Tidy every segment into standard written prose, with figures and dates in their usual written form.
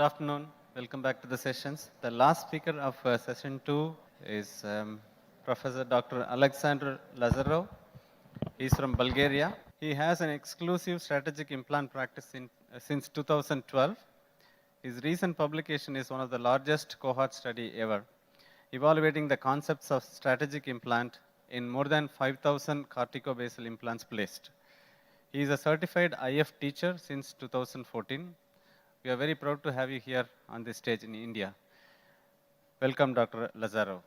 afternoon. Welcome back to the sessions. The last speaker of session 2 is Professor Dr. Aleksandar Lazarov. He's from Bulgaria. He has an exclusive strategic implant practice since 2012. His recent publication is one of the largest cohort study ever, evaluating the concepts of strategic implant in more than 5,000 corticobasal implants placed. He is a certified IF teacher since 2014. We are very proud to have you here on this stage in India. Welcome, Dr. Lazaro.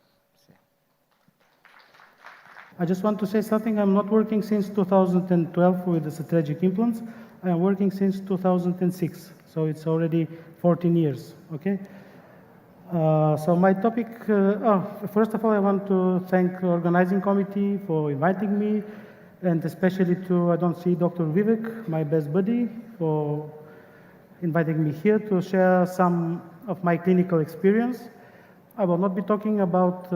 I just want to say something. I'm not working since 2012 with the strategic implants. I am working since 2006, so it's already 14 years, okay? So my topic, first of all, I want to thank the organizing committee for inviting me, and especially to, I don't see Dr. Vivek, my best buddy, for inviting me here to share some of my clinical experience. I will not be talking about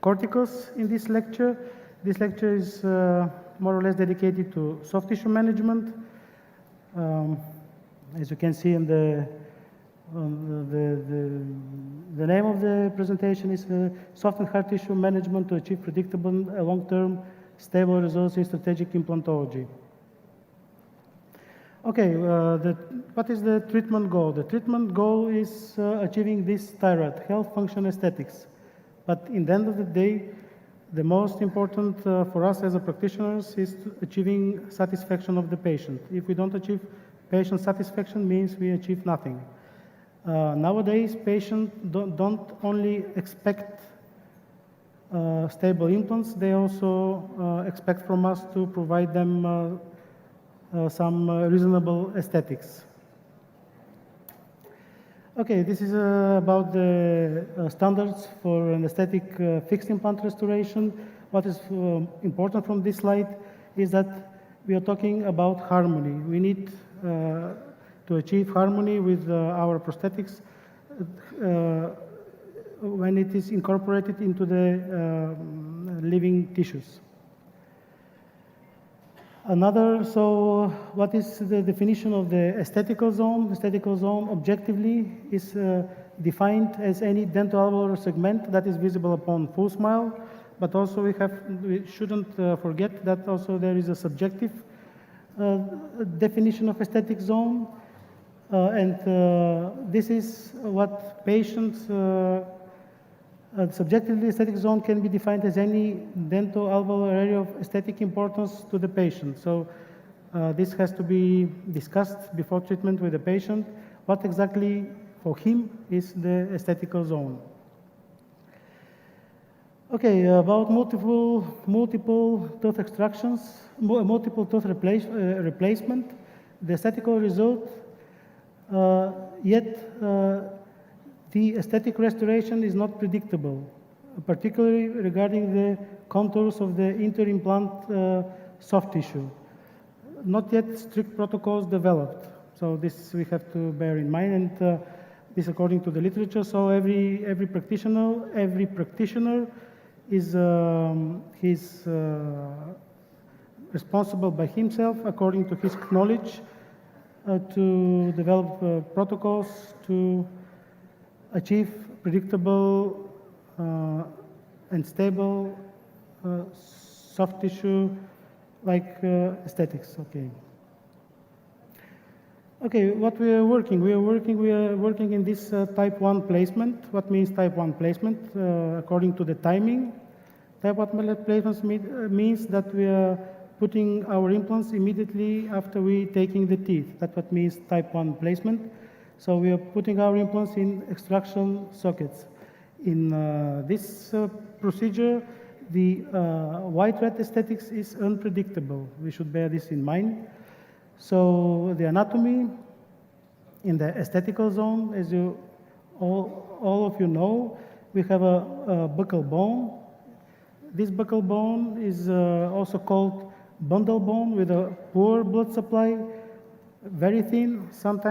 corticals in this lecture. This lecture is more or less dedicated to soft tissue management. As you can see in the name of the presentation is soft and hard tissue management to achieve predictable long-term stable results in strategic implantology. Okay, what is the treatment goal? The treatment goal is achieving this triad, health, function, aesthetics. But in the end of the day, the most important for us as a practitioners is achieving satisfaction of the patient. If we don't achieve patient satisfaction, means we achieve nothing. Nowadays, patients don't only expect stable implants, they also expect from us to provide them some reasonable aesthetics. Okay, this is about the standards for an aesthetic fixed implant restoration. What is important from this slide is that we are talking about harmony. We need to achieve harmony with our prosthetics when it is incorporated into the living tissues. So what is the definition of the aesthetical zone? The aesthetical zone objectively is defined as any dental-alveolar segment that is visible upon full smile, but also we shouldn't forget that also there is a subjective definition of aesthetic zone, and this is what patients subjectively, aesthetic zone can be defined as any dental-alveolar area of aesthetic importance to the patient. So this has to be discussed before treatment with the patient. What exactly for him is the aesthetical zone? Okay, about multiple tooth extractions, multiple tooth replacement. The aesthetical result, the aesthetic restoration is not predictable, particularly regarding the contours of the inter-implant soft tissue. Not yet strict protocols developed. So this we have to bear in mind, and this according to the literature. So every practitioner is he's responsible by himself according to his knowledge to develop protocols to achieve predictable and stable soft tissue like aesthetics. Okay, what we are working? We are working in this type 1 placement. What means type 1 placement? According to the timing, type 1 placements means that we are putting our implants immediately after we taking the teeth. That's what means type 1 placement. So we are putting our implants in extraction sockets. In this procedure, the white rat aesthetics is unpredictable. We should bear this in mind. So the anatomy in the aesthetical zone, as you all of you know, we have a buccal bone. This buccal bone is also called bundle bone with a poor blood supply, very thin, sometimes